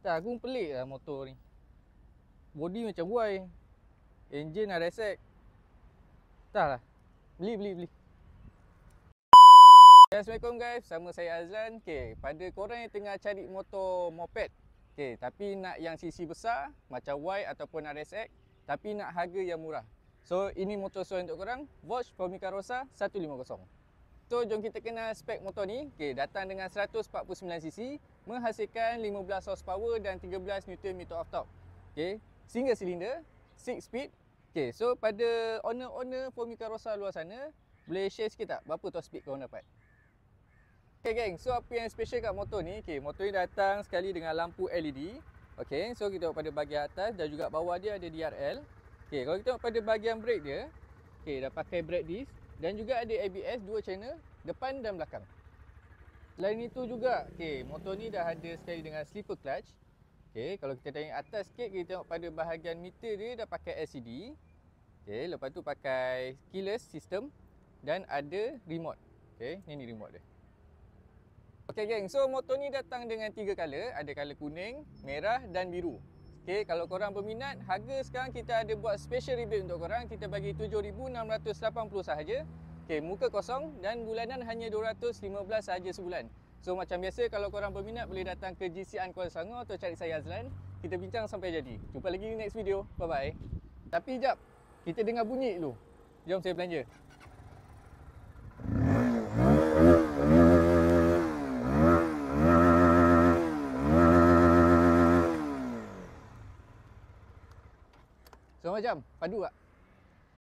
Tak, aku pelik lah motor ni. Body macam Y, engine RSX. Tak lah, beli. Assalamualaikum guys, sama saya Azlan. Okay, pada korang yang tengah cari motor moped, okay, tapi nak yang cc besar macam Y ataupun RSX, tapi nak harga yang murah. So ini motor sesuai untuk korang, Bosch Formica Rosa 150. So jom kita kenal spek motor ni. Okay, datang dengan 149cc, menghasilkan 15 horsepower dan 13 Nm of torque. Okay, single cylinder, 6 speed. Okay, so pada owner-owner Formica Rosa luar sana, boleh share sikit tak berapa top speed korang dapat? Okay geng, so apa yang special kat motor ni? Okay, motor ni datang sekali dengan lampu LED. Okay, so kita tengok pada bahagian atas dan juga bawah dia ada DRL. Okay, kalau kita tengok pada bahagian brake dia, okay, dah pakai brake disc dan juga ada ABS 2 channel depan dan belakang. Selain itu juga, okay, motor ni dah ada sekali dengan slipper clutch. Okay, kalau kita tengok atas sikit, kita tengok pada bahagian meter dia dah pakai LCD. Okay, lepas tu pakai keyless system dan ada remote. Okay, ni remote dia. Okay geng, so motor ni datang dengan 3 color, ada color kuning, merah dan biru. Okay, kalau korang berminat, harga sekarang kita ada buat special rebate untuk korang, kita bagi 7,680 sahaja. Okay, muka kosong dan bulanan hanya 215 sahaja sebulan. So macam biasa, kalau korang berminat boleh datang ke GCN Kuala Selangor atau cari saya Azlan. Kita bincang sampai jadi. Jumpa lagi di next video. Bye bye. Tapi jap, kita dengar bunyi dulu. Jom saya belanja. So macam, padu tak?